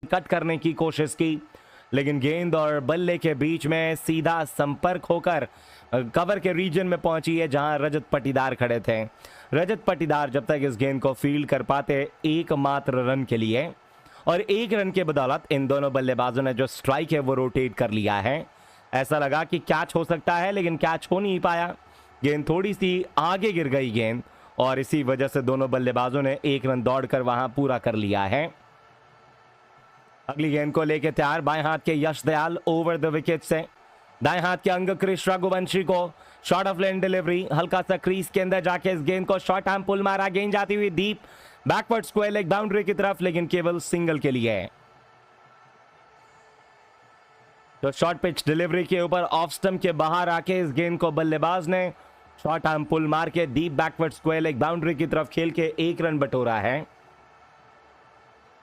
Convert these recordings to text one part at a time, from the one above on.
Cut करने की कोशिश की, लेकिन गेंद और बल्ले के बीच में सीधा संपर्क होकर कवर के रीजन में पहुंची है जहां रजत पाटीदार खड़े थे। रजत पाटीदार जब तक इस गेंद को फील्ड कर पाते एकमात्र रन के लिए, और एक रन के बदौलत इन दोनों बल्लेबाजों ने जो स्ट्राइक है वो रोटेट कर लिया है। ऐसा लगा कि कैच हो सकता है, लेकिन कैच हो नहीं पाया। गेंद थोड़ी सी आगे गिर गई गेंद, और इसी वजह से दोनों बल्लेबाजों ने एक रन दौड़कर वहां पूरा कर लिया है। अगली गेंद को लेकर तैयार बाएं हाथ के यश दयाल ओवर द विकेट से। दाएं हाथ के अंग कृष्ण रघुवंशी को शॉर्ट ऑफ लेन डिलीवरी, हल्का सा क्रीज के अंदर जाके इस गेंद को शॉर्ट आर्म पुल मारा, गेंद जाती हुई deep backward square leg boundary की तरफ, लेकिन केवल सिंगल के लिए। तो शॉर्ट पिच डिलीवरी के ऊपर ऑफ स्टंप के बाहर आके इस गेंद को बल्लेबाज ने शॉर्ट आर्म पुल मार के deep backward square leg boundary की तरफ खेल के एक रन बटोरा है।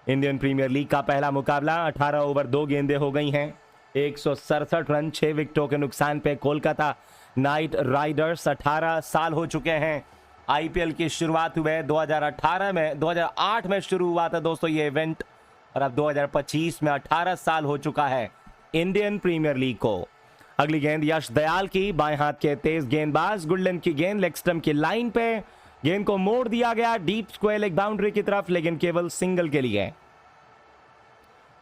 इंडियन प्रीमियर लीग का पहला मुकाबला 18 ओवर 2 गेंदें हो गई हैं। 167 रन 6 विकेटों के नुकसान पे कोलकाता नाइट राइडर्स 18 साल हो चुके हैं। आईपीएल की शुरुआत हुए 2008 में शुरू हुआ था दोस्तों ये इवेंट, और अब 2025 में 18 साल हो चुका है इंडियन प्रीमियर लीग को। अगली गेंद यश दयाल की, बाएं हाथ के तेज गेंदबाज गुडलन की गेंद लेग स्टंप की लाइन पे, गेंद को मोड़ दिया गया डीप स्क्वायर लेग बाउंड्री की तरफ, लेकिन केवल सिंगल के लिए।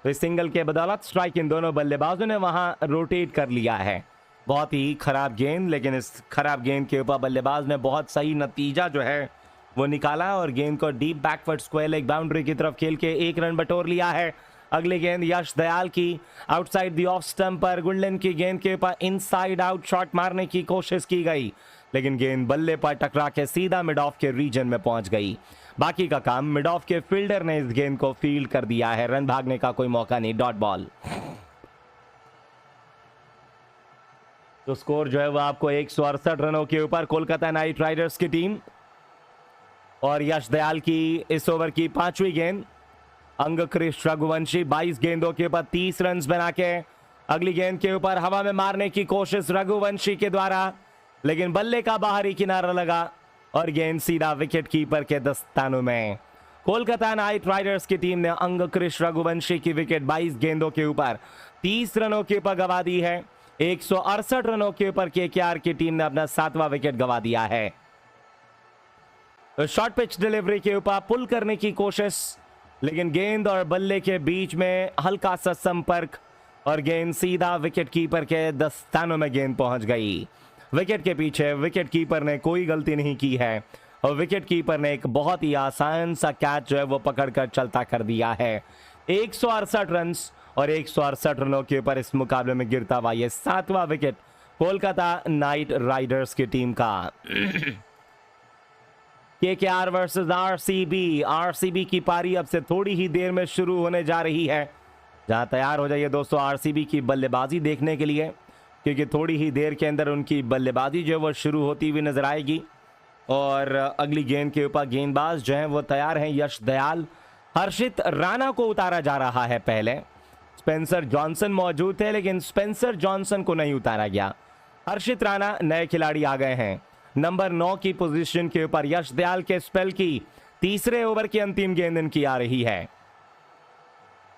तो इस सिंगल के बदौलत स्ट्राइक इन दोनों बल्लेबाजों ने वहां रोटेट कर लिया है। बहुत ही खराब गेंद, लेकिन इस खराब गेंद के ऊपर बल्लेबाज ने बहुत सही नतीजा जो है वो निकाला और गेंद को deep backward square leg boundary की तरफ खेल के एक रन बटोर लिया है। अगली गेंद यश दयाल की, आउटसाइड दी ऑफ स्टंप पर गुडलन की गेंद के ऊपर इनसाइड आउट शॉट मारने की कोशिश की गई, लेकिन गेंद बल्ले पर टकरा के सीधा मिड ऑफ के रीजन में पहुंच गई। बाकी का काम मिड ऑफ के फील्डर ने इस गेंद को फील्ड कर दिया है, रन भागने का कोई मौका नहीं, डॉट बॉल। तो स्कोर जो है वो आपको 168 रनों के ऊपर कोलकाता नाइट राइडर्स की टीम, और यश दयाल की इस ओवर की 5वीं गेंद अंग कृष्ण रघुवंशी 22 गेंदों के ऊपर 30 रन बना के अगली गेंद के ऊपर हवा में मारने की कोशिश रघुवंशी के द्वारा, लेकिन बल्ले का बाहरी किनारा लगा और गेंद सीधा विकेट कीपर के दस्तानों में। कोलकाता नाइट राइडर्स की टीम ने अंग कृष्ण रघुवंशी की विकेट 22 गेंदों के ऊपर 30 रनों के ऊपर गंवा दी है। 168 रनों के ऊपर केकेआर की टीम ने अपना 7वां विकेट गंवा दिया है। तो शॉर्ट पिच डिलीवरी के ऊपर पुल करने की कोशिश, लेकिन गेंद और बल्ले के बीच में हल्का सा संपर्क और गेंद सीधा विकेट कीपर के दस्तानों में गेंद पहुंच गई। विकेट के पीछे विकेट कीपर ने कोई गलती नहीं की है, और विकेट कीपर ने एक बहुत ही आसान सा कैच जो है वो पकड़कर चलता कर दिया है। 168 रन और 168 रनों के ऊपर इस मुकाबले में गिरता हुआ ये 7वां विकेट कोलकाता नाइट राइडर्स की टीम का। KKR versus RCB. आरसीबी की पारी अब से थोड़ी ही देर में शुरू होने जा रही है, जहां तैयार हो जाइए दोस्तों आरसीबी की बल्लेबाजी देखने के लिए, क्योंकि थोड़ी ही देर के अंदर उनकी बल्लेबाजी जो है वो शुरू होती हुई नजर आएगी। और अगली गेंद के ऊपर गेंदबाज जो हैं वो तैयार हैं यश दयाल। हर्षित राणा को उतारा जा रहा है। पहले स्पेंसर जॉनसन मौजूद थे, लेकिन स्पेंसर जॉनसन को नहीं उतारा गया। हर्षित राणा नए खिलाड़ी आ गए हैं। नंबर 9 की पोजीशन के ऊपर यश दयाल के स्पेल की तीसरे ओवर की अंतिम गेंद इनकी आ रही है।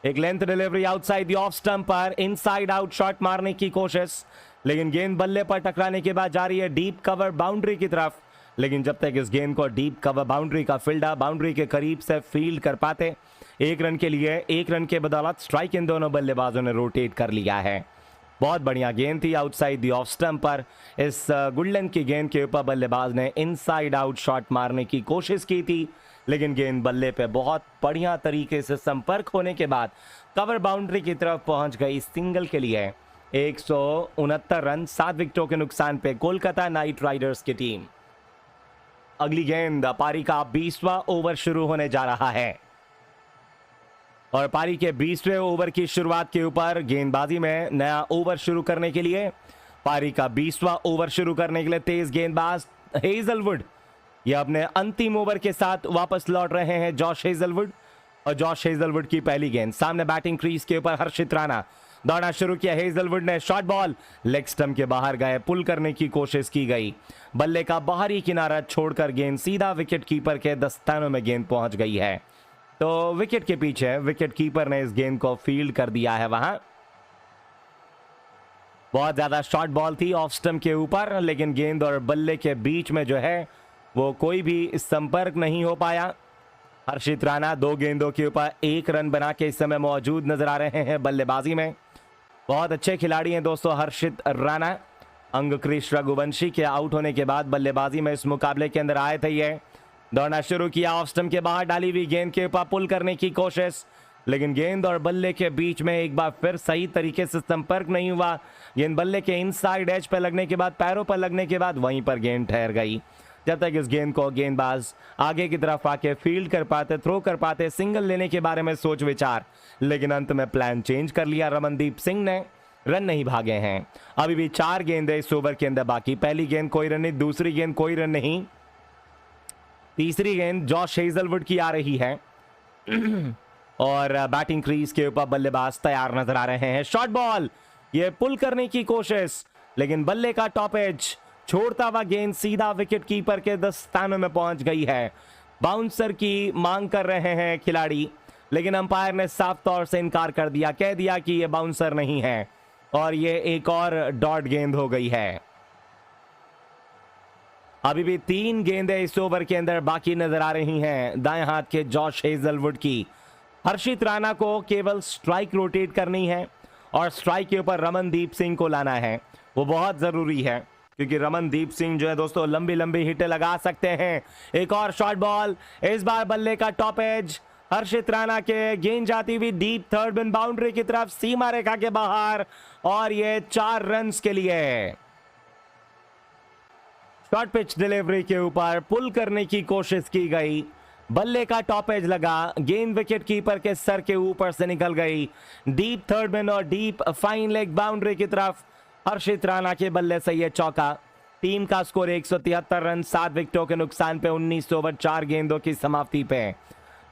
एक length delivery outside the off stump पर इनसाइड आउट शॉट मारने की कोशिश, लेकिन गेंद बल्ले पर टकराने के बाद जा रही है डीप कवर बाउंड्री की तरफ, लेकिन जब तक इस गेंद को डीप कवर बाउंड्री का फील्डर बाउंड्री के करीब से फील्ड कर पाते, एक रन के लिए एक रन के बदौलत स्ट्राइक इन दोनों बल्लेबाजों ने रोटेट कर लिया है। बहुत बढ़िया गेंद थी आउटसाइड दी ऑफ स्टंप पर। इस गुडलन की गेंद के ऊपर बल्लेबाज ने इनसाइड आउट शॉट मारने की कोशिश की थी, लेकिन गेंद बल्ले पे बहुत बढ़िया तरीके से संपर्क होने के बाद कवर बाउंड्री की तरफ पहुंच गई सिंगल के लिए। 169 रन 7 विकेटों के नुकसान पे कोलकाता नाइट राइडर्स की टीम। अगली गेंद पारी का 20वां ओवर शुरू होने जा रहा है, और पारी के 20वें ओवर की शुरुआत के ऊपर गेंदबाजी में नया ओवर शुरू करने के लिए पारी का 20वां ओवर शुरू करने के लिए तेज गेंदबाज हेजलवुड ये अपने अंतिम ओवर के साथ वापस लौट रहे हैं। जॉश हेजलवुड, और जॉश हेजलवुड की पहली गेंद सामने बैटिंग क्रीज के ऊपर हर्षित राणा दौड़ना शुरू किया। हेजलवुड ने शॉर्ट बॉल लेग स्टंप के बाहर गए, पुल करने की कोशिश की गई, बल्ले का बाहरी किनारा छोड़कर गेंद सीधा विकेट कीपर के दस्तानों में गेंद पहुंच गई है। तो विकेट के पीछे विकेट कीपर ने इस गेंद को फील्ड कर दिया है वहां। बहुत ज्यादा शॉर्ट बॉल थी ऑफ स्टंप के ऊपर, लेकिन गेंद और बल्ले के बीच में जो है वो कोई भी संपर्क नहीं हो पाया। हर्षित राणा 2 गेंदों के ऊपर 1 रन बना के इस समय मौजूद नजर आ रहे हैं बल्लेबाजी में। बहुत अच्छे खिलाड़ी हैं दोस्तों हर्षित राणा। अंगक्रिश रघुवंशी के आउट होने के बाद बल्लेबाजी में इस मुकाबले के अंदर आए थे। ये दौड़ना शुरू किया, ऑफ स्टंप के बाहर डाली हुई गेंद के ऊपर पुल करने की कोशिश, लेकिन गेंद और बल्ले के बीच में एक बार फिर सही तरीके से संपर्क नहीं हुआ। गेंद बल्ले के इनसाइड एज पर लगने के बाद, पैरों पर लगने के बाद वहीं पर गेंद ठहर गई। जब तक इस गेंद को गेंदबाज आगे की तरफ आके फील्ड कर पाते, थ्रो कर पाते, सिंगल लेने के बारे में सोच विचार, लेकिन अंत में प्लान चेंज कर लिया रमनदीप सिंह ने। रन नहीं भागे हैं। अभी भी 4 गेंदें इस ओवर के अंदर बाकी। पहली गेंद कोई रन नहीं, दूसरी गेंद कोई रन नहीं, तीसरी गेंद जॉश हेजलवुड की आ रही है और बैटिंग क्रीज के ऊपर बल्लेबाज तैयार नजर आ रहे हैं। शॉर्ट बॉल, ये पुल करने की कोशिश, लेकिन बल्ले का टॉप एज छोड़ता हुआ गेंद सीधा विकेट कीपर के दस्तानों में पहुंच गई है। बाउंसर की मांग कर रहे हैं खिलाड़ी, लेकिन अंपायर ने साफ तौर से इनकार कर दिया, कह दिया कि यह बाउंसर नहीं है और ये एक और डॉट गेंद हो गई है। अभी भी 3 गेंदें इस ओवर के अंदर बाकी नजर आ रही हैं दाएं हाथ के जॉश हेजलवुड की। हर्षित राणा को केवल स्ट्राइक रोटेट करनी है और स्ट्राइक के ऊपर रमनदीप सिंह को लाना है। वो बहुत जरूरी है क्योंकि रमनदीप सिंह जो है दोस्तों लंबी लंबी हिटें लगा सकते हैं। एक और शॉर्ट बॉल, इस बार बल्ले का टॉप एज, हर्षित राणा के गेंद जाती हुई डीप थर्ड बिन बाउंड्री की तरफ, सीमा रेखा के बाहर, और ये 4 रन्स के लिए। शॉर्ट पिच डिलीवरी के ऊपर पुल करने की कोशिश की गई, बल्ले का टॉप एज लगा, गेंद विकेट कीपर के सर के ऊपर से निकल गई डीप थर्ड बिन और डीप फाइन लेग बाउंड्री की तरफ। हर्षित राणा के बल्ले से यह चौका। टीम का स्कोर 173 रन, 7 विकेटों के नुकसान पे 19 ओवर 4 गेंदों की समाप्ति पे।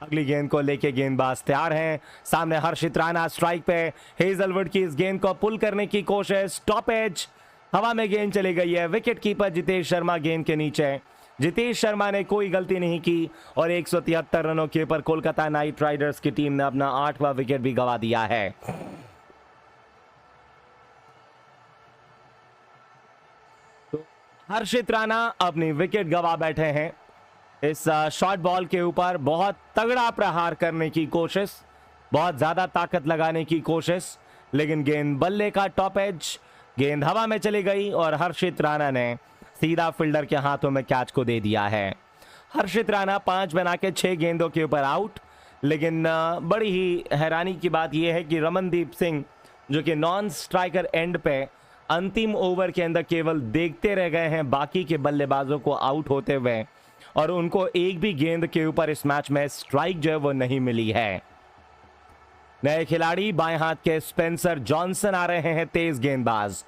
अगली गेंद को लेके गेंदबाज तैयार हैं। सामने हर्षित राणा स्ट्राइक पे, हेजलवुड की इस गेंद को पुल करने की कोशिश, टॉप एज, हवा में गेंद चली गई है। विकेट कीपर जितेश शर्मा गेंद के नीचे। जितेश शर्मा ने कोई गलती नहीं की और 173 रनों के ऊपर कोलकाता नाइट राइडर्स की टीम ने अपना 8वां विकेट भी गंवा दिया है। तो हर्षित राणा अपनी विकेट गंवा बैठे हैं। इस शॉर्ट बॉल के ऊपर बहुत तगड़ा प्रहार करने की कोशिश, बहुत ज्यादा ताकत लगाने की कोशिश, लेकिन गेंद बल्ले का टॉप एज, गेंद हवा में चली गई और हर्षित राणा ने सीधा फील्डर के हाथों में कैच को दे दिया है। हर्षित राणा 5 बना के 6 गेंदों के ऊपर आउट, लेकिन बड़ी ही हैरानी की बात यह है कि रमनदीप सिंह जो कि नॉन स्ट्राइकर एंड पे अंतिम ओवर के अंदर केवल देखते रह गए हैं बाकी के बल्लेबाजों को आउट होते हुए, और उनको एक भी गेंद के ऊपर इस मैच में स्ट्राइक जो है वो नहीं मिली है। नए खिलाड़ी बाएं हाथ के स्पेंसर जॉनसन आ रहे हैं, तेज गेंदबाज।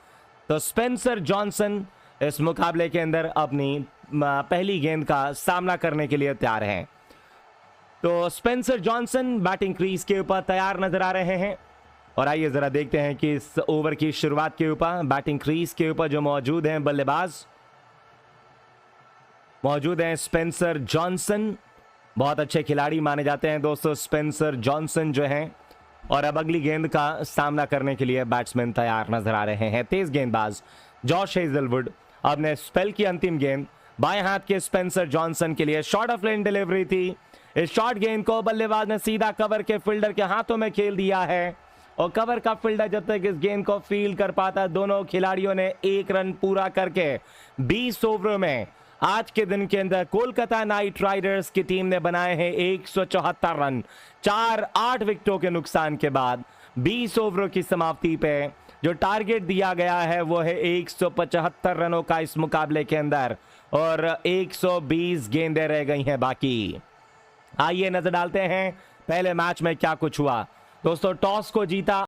तो स्पेंसर जॉनसन इस मुकाबले के अंदर अपनी पहली गेंद का सामना करने के लिए तैयार हैं। तो स्पेंसर जॉनसन बैटिंग क्रीज के ऊपर तैयार नजर आ रहे हैं और आइए जरा देखते हैं कि इस ओवर की शुरुआत के ऊपर बैटिंग क्रीज के ऊपर जो मौजूद हैं बल्लेबाज मौजूद हैं। स्पेंसर जॉनसन बहुत अच्छे खिलाड़ी माने जाते हैं दोस्तों स्पेंसर जॉनसन जो हैं, और अब अगली गेंद का सामना करने के लिए बैट्समैन तैयार नजर आ रहे हैं। तेज गेंदबाज जॉश हेजलवुड अपने स्पेल की अंतिम गेंद बाएं हाथ के स्पेंसर जॉनसन के लिए शॉर्ट ऑफ लेन डिलीवरी थी। इस शॉर्ट गेंद को बल्लेबाज ने सीधा कवर के फील्डर के हाथों में खेल दिया है और कवर का फील्डर जब तक इस गेंद को फील्ड कर पाता, दोनों खिलाड़ियों ने 1 रन पूरा करके 20 ओवरों में आज के दिन के अंदर कोलकाता नाइट राइडर्स की टीम ने बनाए हैं 174 रन 4-8 विकेटों के नुकसान के बाद। 20 ओवरों की समाप्ति पे जो टारगेट दिया गया है वो है 175 रनों का इस मुकाबले के अंदर, और 120 गेंदें रह गई हैं बाकी। आइए नजर डालते हैं पहले मैच में क्या कुछ हुआ। दोस्तों टॉस को जीता